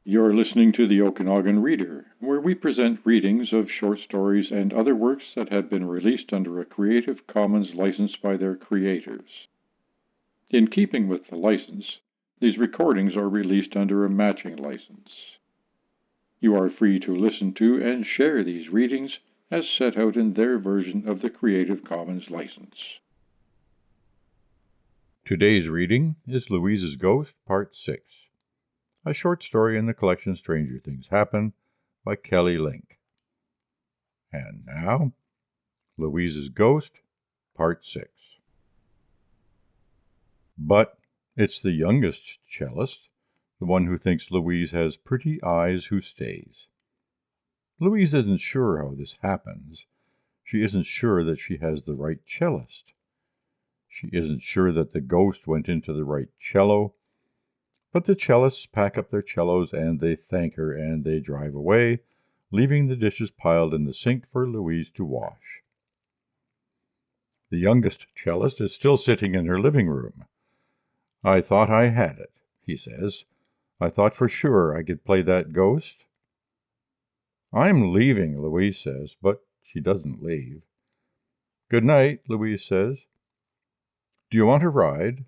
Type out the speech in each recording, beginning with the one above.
You're listening to the Okanagan Reader, where we present readings of short stories and other works that have been released under a Creative Commons license by their creators. In keeping with the license, these recordings are released under a matching license. You are free to listen to and share these readings as set out in their version of the Creative Commons license. Today's reading is Louise's Ghost, Part 6. A short story in the collection Stranger Things Happen by Kelly Link. And now, Louise's Ghost, Part 6. But it's the youngest cellist, the one who thinks Louise has pretty eyes, who stays. Louise isn't sure how this happens. She isn't sure that she has the right cellist. She isn't sure that the ghost went into the right cello. But the cellists pack up their cellos and they thank her and they drive away, leaving the dishes piled in the sink for Louise to wash. The youngest cellist is still sitting in her living room. "I thought I had it," he says. "I thought for sure I could play that ghost." "I'm leaving," Louise says, but she doesn't leave. "Good night," Louise says. "Do you want a ride?"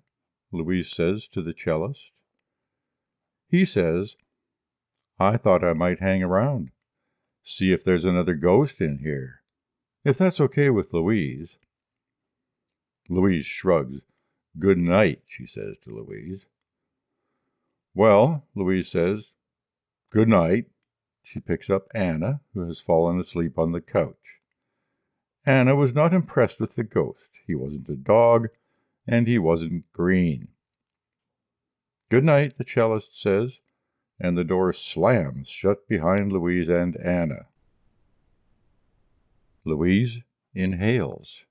Louise says to the cellist. He says, "I thought I might hang around, see if there's another ghost in here, if that's okay with Louise." Louise shrugs. "Good night," she says to Louise. "Well," Louise says, "good night." She picks up Anna, who has fallen asleep on the couch. Anna was not impressed with the ghost. He wasn't a dog, and he wasn't green. "Good night," the cellist says, and the door slams shut behind Louise and Anna. Louise inhales.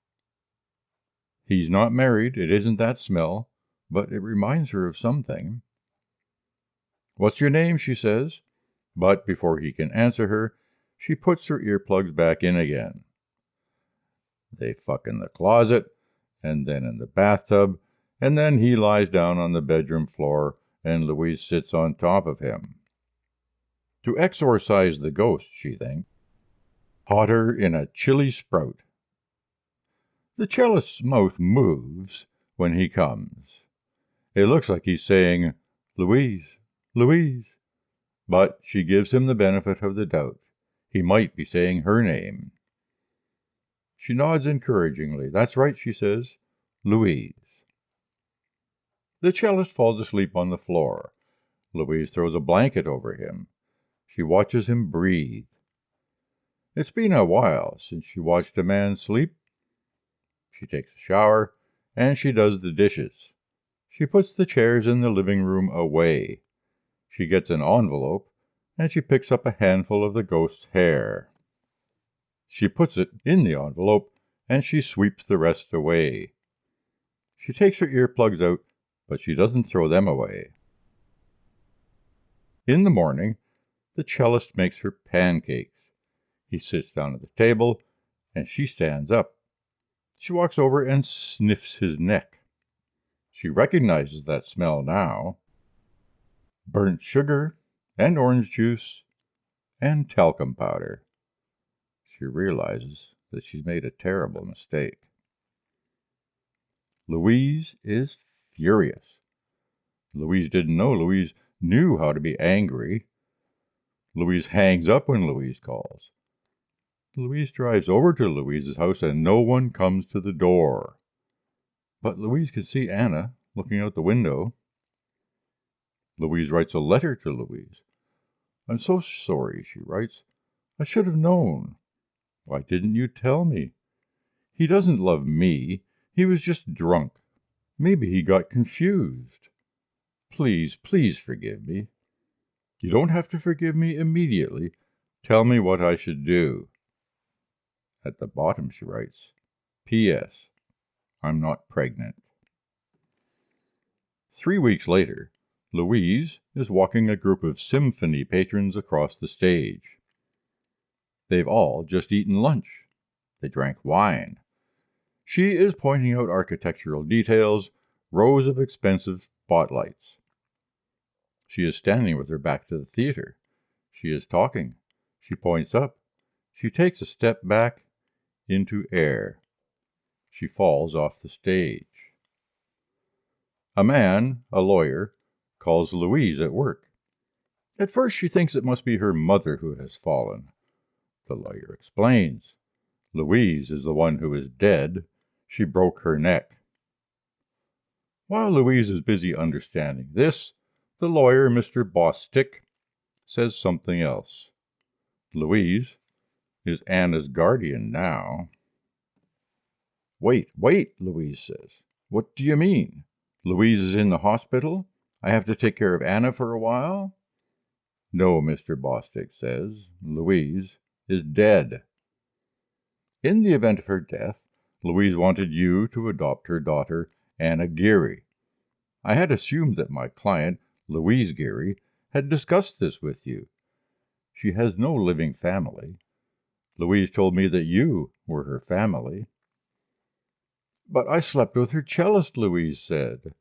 He's not married. It isn't that smell, but it reminds her of something. "What's your name?" she says, but before he can answer her, she puts her earplugs back in again. They fuck in the closet, and then in the bathtub, and then he lies down on the bedroom floor, and Louise sits on top of him. To exorcise the ghost, she thinks. Hotter in a chilly sprout. The cellist's mouth moves when he comes. It looks like he's saying, "Louise, Louise," but she gives him the benefit of the doubt. He might be saying her name. She nods encouragingly. "That's right," she says. "Louise." The cellist falls asleep on the floor. Louise throws a blanket over him. She watches him breathe. It's been a while since she watched a man sleep. She takes a shower, and she does the dishes. She puts the chairs in the living room away. She gets an envelope, and she picks up a handful of the ghost's hair. She puts it in the envelope, and she sweeps the rest away. She takes her earplugs out, but she doesn't throw them away. In the morning, the cellist makes her pancakes. He sits down at the table, and she stands up. She walks over and sniffs his neck. She recognizes that smell now. Burnt sugar and orange juice and talcum powder. She realizes that she's made a terrible mistake. Louise is furious. Louise didn't know. Louise knew how to be angry. Louise hangs up when Louise calls. Louise drives over to Louise's house and no one comes to the door. But Louise can see Anna looking out the window. Louise writes a letter to Louise. "I'm so sorry," she writes. "I should have known. Why didn't you tell me? He doesn't love me. He was just drunk. Maybe he got confused. Please, please forgive me. You don't have to forgive me immediately. Tell me what I should do." At the bottom she writes, "P.S. I'm not pregnant." 3 weeks later, Louise is walking a group of symphony patrons across the stage. They've all just eaten lunch. They drank wine. She is pointing out architectural details, rows of expensive spotlights. She is standing with her back to the theater. She is talking. She points up. She takes a step back into air. She falls off the stage. A man, a lawyer, calls Louise at work. At first she thinks it must be her mother who has fallen. The lawyer explains. Louise is the one who is dead. She broke her neck. While Louise is busy understanding this, the lawyer, Mr. Bostic, says something else. Louise is Anna's guardian now. Wait, Louise says. What do you mean? Louise is in the hospital? I have to take care of Anna for a while? No, Mr. Bostic says. Louise is dead. In the event of her death, Louise wanted you to adopt her daughter, Anna Geary. I had assumed that my client, Louise Geary, had discussed this with you. She has no living family. Louise told me that you were her family. But I slept with her cellist, Louise said.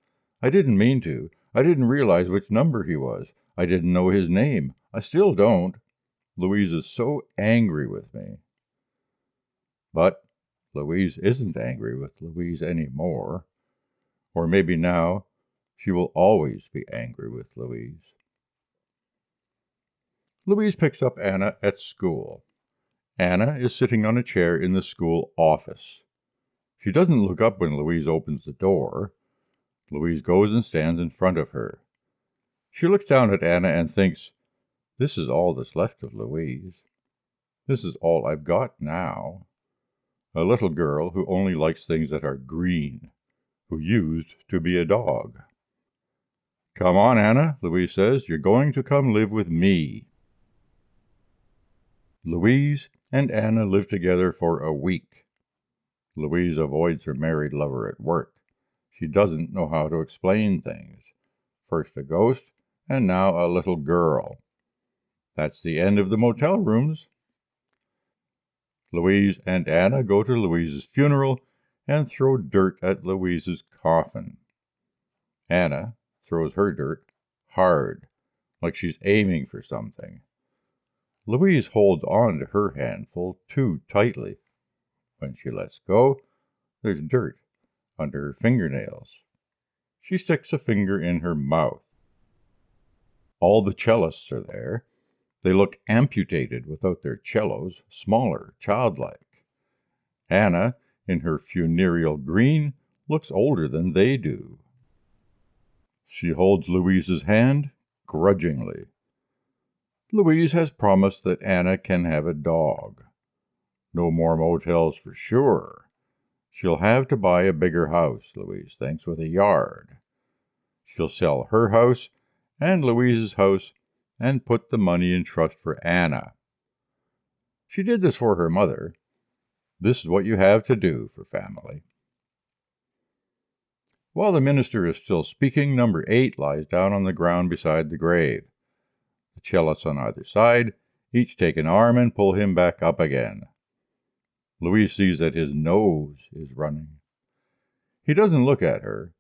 I didn't mean to. I didn't realize which number he was. I didn't know his name. I still don't. Louise is so angry with me. But Louise isn't angry with Louise anymore. Or maybe now she will always be angry with Louise. Louise picks up Anna at school. Anna is sitting on a chair in the school office. She doesn't look up when Louise opens the door. Louise goes and stands in front of her. She looks down at Anna and thinks, this is all that's left of Louise. This is all I've got now. A little girl who only likes things that are green, who used to be a dog. Come on, Anna, Louise says. You're going to come live with me. Louise and Anna live together for a week. Louise avoids her married lover at work. She doesn't know how to explain things. First a ghost, and now a little girl. That's the end of the motel rooms. Louise and Anna go to Louise's funeral and throw dirt at Louise's coffin. Anna throws her dirt hard, like she's aiming for something. Louise holds on to her handful too tightly. When she lets go, there's dirt under her fingernails. She sticks a finger in her mouth. All the cellists are there. They look amputated without their cellos, smaller, childlike. Anna, in her funereal green, looks older than they do. She holds Louise's hand grudgingly. Louise has promised that Anna can have a dog. No more motels for sure. She'll have to buy a bigger house, Louise thinks, with a yard. She'll sell her house and Louise's house and put the money in trust for Anna. She did this for her mother. This is what you have to do for family. While the minister is still speaking, number 8 lies down on the ground beside the grave. The cellists on either side each take an arm and pull him back up again. Louise sees that his nose is running. He doesn't look at her,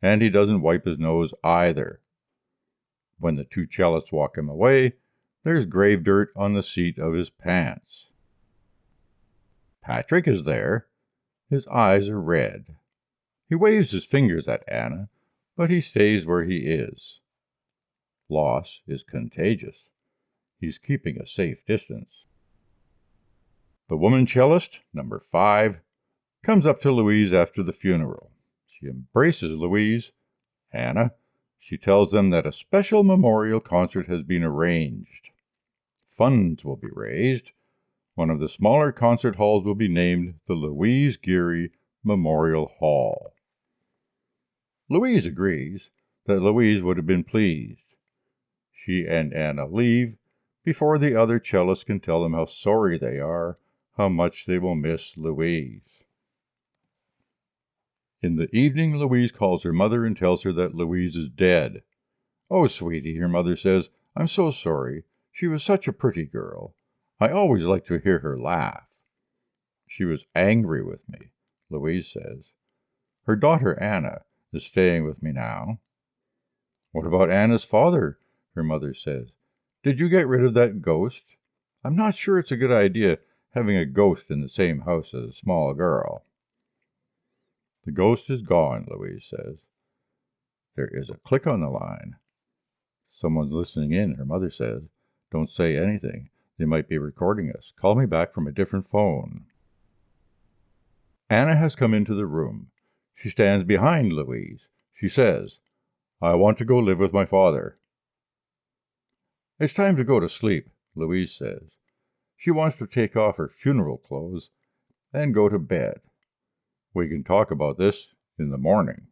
and he doesn't wipe his nose either. When the 2 cellists walk him away, there's grave dirt on the seat of his pants. Patrick is there. His eyes are red. He waves his fingers at Anna, but he stays where he is. Loss is contagious. He's keeping a safe distance. The woman cellist, number 5, comes up to Louise after the funeral. She embraces Louise, Anna. She tells them that a special memorial concert has been arranged. Funds will be raised. One of the smaller concert halls will be named the Louise Geary Memorial Hall. Louise agrees that Louise would have been pleased. She and Anna leave before the other cellists can tell them how sorry they are, how much they will miss Louise. In the evening, Louise calls her mother and tells her that Louise is dead. "Oh, sweetie," her mother says, "I'm so sorry. She was such a pretty girl. I always like to hear her laugh." "She was angry with me," Louise says. "Her daughter Anna is staying with me now." "What about Anna's father? her mother says. "Did you get rid of that ghost? I'm not sure it's a good idea having a ghost in the same house as a small girl." "The ghost is gone," Louise says. There is a click on the line. "Someone's listening in," her mother says. "Don't say anything. They might be recording us. Call me back from a different phone." Anna has come into the room. She stands behind Louise. She says, "I want to go live with my father." "It's time to go to sleep," Louise says. She wants to take off her funeral clothes and go to bed. "We can talk about this in the morning."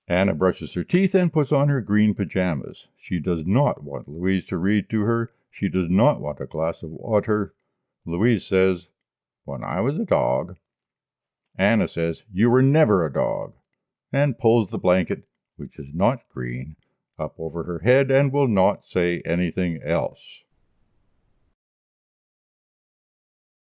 Anna brushes her teeth and puts on her green pajamas. She does not want Louise to read to her. She does not want a glass of water. Louise says, "When I was a dog." Anna says, "You were never a dog," and pulls the blanket, which is not green, up over her head and will not say anything else.